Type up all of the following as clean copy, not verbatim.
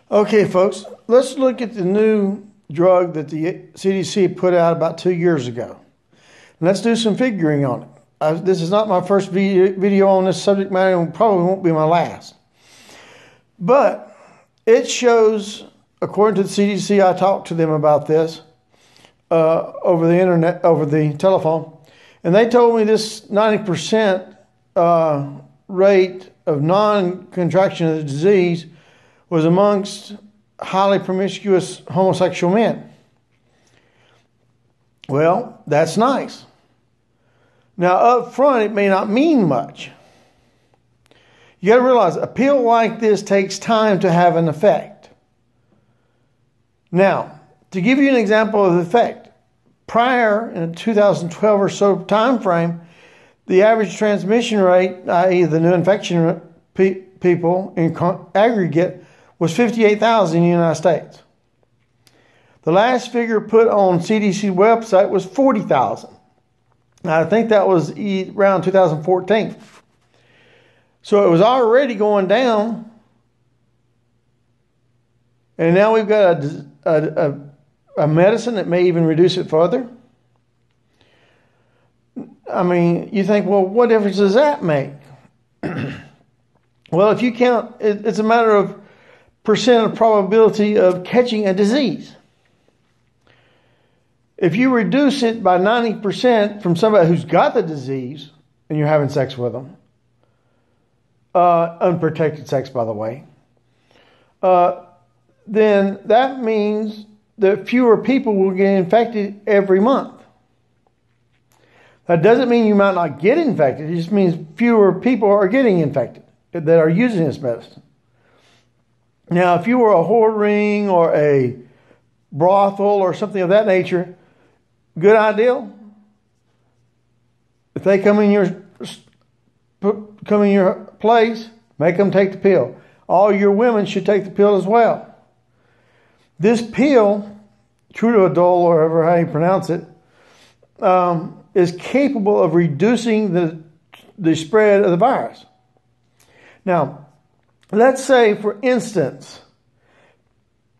Okay, folks, let's look at the new drug that the CDC put out about 2 years ago. And let's do some figuring on it. This is not my first video on this subject matter and probably won't be my last. But it shows, according to the CDC, I talked to them about this over the internet, over the telephone, and they told me this 90% rate of non-contraction of the disease was amongst highly promiscuous homosexual men. Well, that's nice. Now, up front, it may not mean much. You got to realize a pill like this takes time to have an effect. Now, to give you an example of the effect, prior in 2012 or so time frame, the average transmission rate, i.e. the new infection people in aggregate, was 58,000 in the United States. The last figure put on CDC website was 40,000. I think that was around 2014. So it was already going down, and now we've got a medicine that may even reduce it further. I mean, you think, well, what difference does that make? Well, if you count, it's a matter of percent of probability of catching a disease. If you reduce it by 90% from somebody who's got the disease and you're having sex with them, unprotected sex, by the way, then that means that fewer people will get infected every month. That doesn't mean you might not get infected. It just means fewer people are getting infected that are using this medicine. Now, if you were a whore ring or a brothel or something of that nature, good idea. If they come in your place, make them take the pill. All your women should take the pill as well. This pill, Trudadol, or however how you pronounce it, is capable of reducing the spread of the virus. Now, let's say, for instance,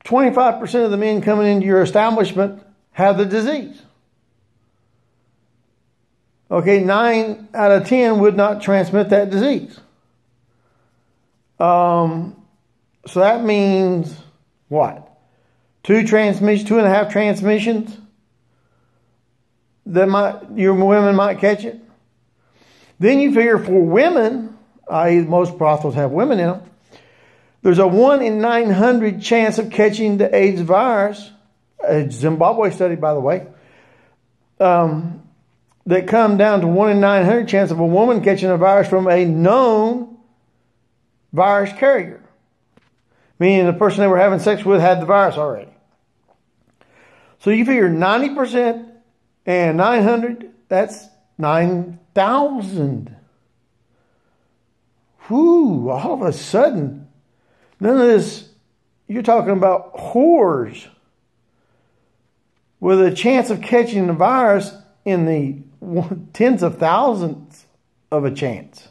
25% of the men coming into your establishment have the disease. Okay, 9 out of 10 would not transmit that disease. So that means what? 2.5 transmissions that your women might catch it. Then you figure for women, i.e. most brothels have women in them, there's a 1 in 900 chance of catching the AIDS virus, a Zimbabwe study, by the way, that come down to 1 in 900 chance of a woman catching a virus from a known virus carrier, meaning the person they were having sex with had the virus already. So you figure 90% and 900, that's 9,000. Whew, all of a sudden, none of this, you're talking about whores with a chance of catching the virus in the tens of thousands of a chance.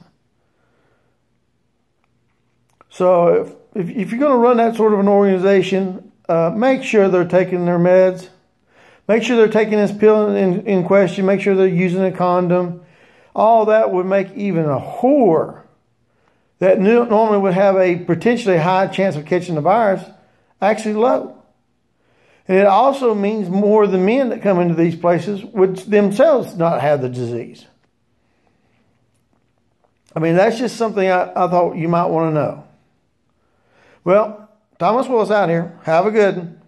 So if you're going to run that sort of an organization, make sure they're taking their meds. Make sure they're taking this pill in question. Make sure they're using a condom. All that would make even a whore that normally would have a potentially high chance of catching the virus actually low. And it also means more of the men that come into these places would themselves not have the disease. I mean, that's just something I thought you might want to know. Well, Thomas Willis out here. Have a good one.